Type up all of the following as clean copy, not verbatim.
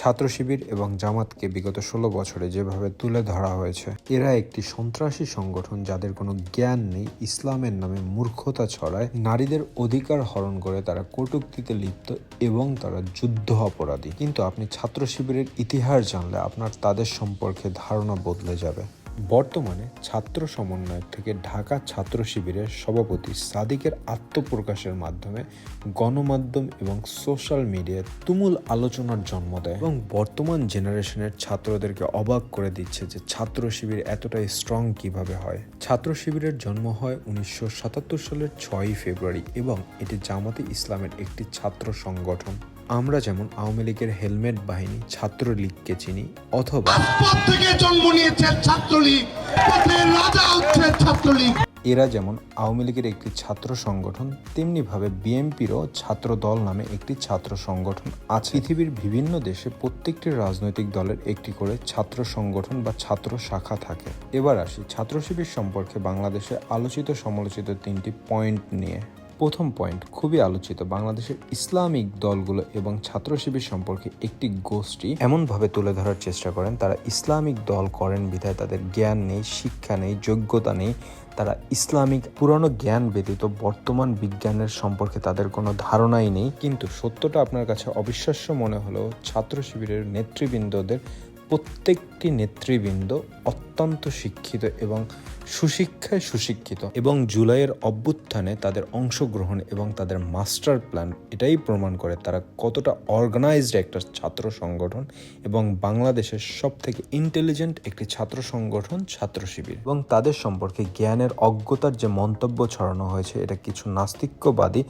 ছাত্র শিবির এবং জামাতকে বিগত 16 বছরে যেভাবে তুলে ধরা হয়েছে, এরা একটি সন্ত্রাসী সংগঠন যাদের কোনো জ্ঞান নেই, ইসলামের নামে মূর্খতা ছড়ায়, নারীদের অধিকার হরণ করে, তারা কটূক্তিতে লিপ্ত এবং তারা যুদ্ধ অপরাধী। কিন্তু আপনি ছাত্র শিবিরের ইতিহাস জানলে আপনার তাদের সম্পর্কে ধারণা বদলে যাবে। বর্তমানে ছাত্র সমন্বয়ক থেকে ঢাকা ছাত্র শিবিরের সভাপতি সাদিকের আত্মপ্রকাশের মাধ্যমে গণমাধ্যম এবং সোশ্যাল মিডিয়ায় তুমুল আলোচনার জন্ম দেয় এবং বর্তমান জেনারেশনের ছাত্রদেরকে অবাক করে দিচ্ছে যে ছাত্র শিবির এতটাই স্ট্রং কিভাবে হয়। ছাত্র শিবিরের জন্ম হয় 1977 সালের 6ই ফেব্রুয়ারি এবং এটি জামাতে ইসলামের একটি ছাত্র সংগঠন। আমরা যেমন আওয়ামী লীগের হেলমেট বাহিনী ছাত্রলীগকে চিনি, অথবা জন্ম নিয়েছে ছাত্রলীগ, এরা যেমন আওয়ামী লীগের একটি ছাত্র সংগঠন, তেমনি ভাবে বিএনপিরও ছাত্র দল নামে একটি ছাত্র সংগঠন আছে। পৃথিবীর বিভিন্ন দেশে প্রত্যেকটি রাজনৈতিক দলের একটি করে ছাত্র সংগঠন বা ছাত্র শাখা থাকে। এবার আসি ছাত্র শিবির সম্পর্কে বাংলাদেশে আলোচিত সমালোচিত 3টি পয়েন্ট নিয়ে। প্রথম পয়েন্ট, খুবই আলোচিত, বাংলাদেশের ইসলামিক দলগুলো এবং ছাত্র শিবির সম্পর্কে একটি গোষ্ঠী এমনভাবে তুলে ধরার চেষ্টা করেন তারা ইসলামিক দল করেন বিধায় তাদের জ্ঞান নেই, শিক্ষা নেই, যোগ্যতা নেই, তারা ইসলামিক পুরানো জ্ঞান ব্যতীত বর্তমান বিজ্ঞানের সম্পর্কে তাদের কোনো ধারণাই নেই। কিন্তু সত্যটা আপনার কাছে অবিশ্বাস্য মনে হলেও ছাত্র শিবিরের নেতৃবৃন্দদের প্রত্যেকটি নেতৃবৃন্দ অত্যন্ত শিক্ষিত এবং সুশিক্ষায় সুশিক্ষিত এবং জুলাইয়ের অভ্যুত্থানে তাদের অংশগ্রহণ এবং তাদের মাস্টার প্ল্যান এটাই প্রমাণ করে তারা কতটা অর্গানাইজড একটা ছাত্র সংগঠন এবং বাংলাদেশের সব থেকে ইন্টেলিজেন্ট একটি ছাত্র সংগঠন ছাত্র শিবির। এবং তাদের সম্পর্কে জ্ঞানের অজ্ঞতার যে মন্তব্য ছড়ানো হয়েছে এটা কিছু নাস্তিক্যবাদী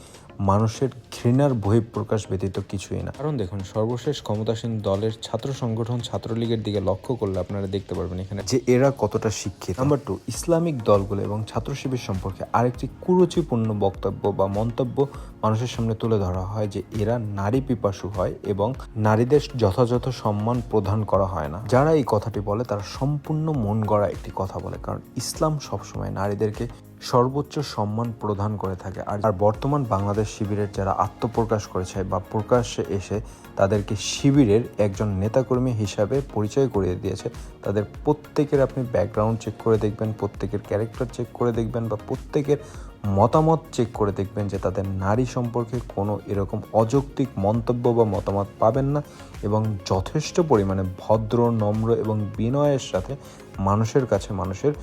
মানুষের ঘৃণার বহিঃপ্রকাশ ব্যতীত কিছুই না। কারণ দেখুন, সর্বশেষ ক্ষমতাসীন দলের ছাত্র সংগঠন ছাত্রলীগের দিকে লক্ষ্য করলে আপনারা দেখতে পারবেন এখানে যে এরা কতটা শিক্ষিত। নাম্বার 2, ইসলামিক দলগুলো এবং ছাত্র শিবির সম্পর্কে আরেকটি কুরুচিপূর্ণ বক্তব্য বা মন্তব্য মানুষের সামনে তুলে ধরা হয় যে এরা নারী পিপাসু হয় এবং নারীদের যথাযথ সম্মান প্রদান করা হয় না। যারা এই কথাটি বলে তারা সম্পূর্ণ মন গড়া একটি কথা বলে, কারণ ইসলাম সবসময় নারীদেরকে সর্বোচ্চ সম্মান প্রদান করে থাকে। আর বর্তমান বাংলাদেশ শিবিরের যারা আত্মপ্রকাশ করেছে বা প্রকাশ্যে এসে তাদেরকে শিবিরের একজন নেতাকর্মী হিসাবে পরিচয় করিয়ে দিয়েছে, তাদের প্রত্যেকের আপনি ব্যাকগ্রাউন্ড চেক করে দেখবেন, প্রত্যেকের ক্যারেক্টার চেক করে দেখবেন বা প্রত্যেকের মতামত চেক করে দেখবেন যে তাদের নারী সম্পর্কে কোনো এরকম অযৌক্তিক মন্তব্য বা মতামত পাবেন না এবং যথেষ্ট পরিমাণে ভদ্র, নম্র এবং বিনয়ের সাথে মানুষের কাছে মানুষের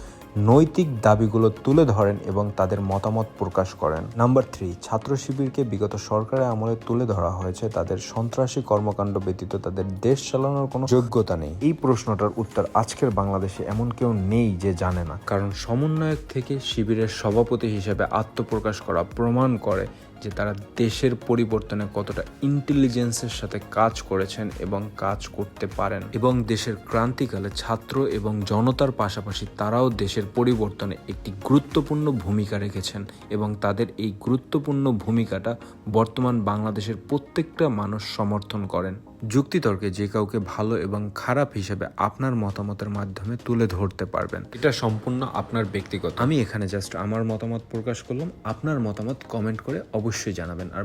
নৈতিক দাবিগুলো তুলে ধরেন এবং তাদের মতামত প্রকাশ করেন। নাম্বার 3, ছাত্র শিবিরকে বিগত সরকারের আমলে তুলে ধরা হয়েছে তাদের সন্ত্রাসী কর্মকাণ্ড ব্যতীত তাদের দেশ চালানোর কোনো যোগ্যতা নেই। এই প্রশ্নটার উত্তর আজকের বাংলাদেশে এমন কেউ নেই যে জানে না, কারণ সমন্বয়ক থেকে শিবিরের সভাপতি হিসেবে আত্মপ্রকাশ করা প্রমাণ করে যে তারা দেশের পরিবর্তনে কতটা ইন্টেলিজেন্সের সাথে কাজ করেছেন এবং কাজ করতে পারেন এবং দেশের ক্রান্তিকালে ছাত্র এবং জনতার পাশাপাশি তারাও দেশের পরিবর্তনে একটি গুরুত্বপূর্ণ ভূমিকা রেখেছেন এবং তাদের এই গুরুত্বপূর্ণ ভূমিকাটা বর্তমান বাংলাদেশের প্রত্যেকটা মানুষ সমর্থন করেন। যুক্তিতর্কে যে কাউকে ভালো এবং খারাপ হিসেবে আপনার মতামতের মাধ্যমে তুলে ধরতে পারবেন, এটা সম্পূর্ণ আপনার ব্যক্তিগত। আমি এখানে জাস্ট আমার মতামত প্রকাশ করলাম, আপনার মতামত কমেন্ট করে অবশ্যই জানাবেন। আর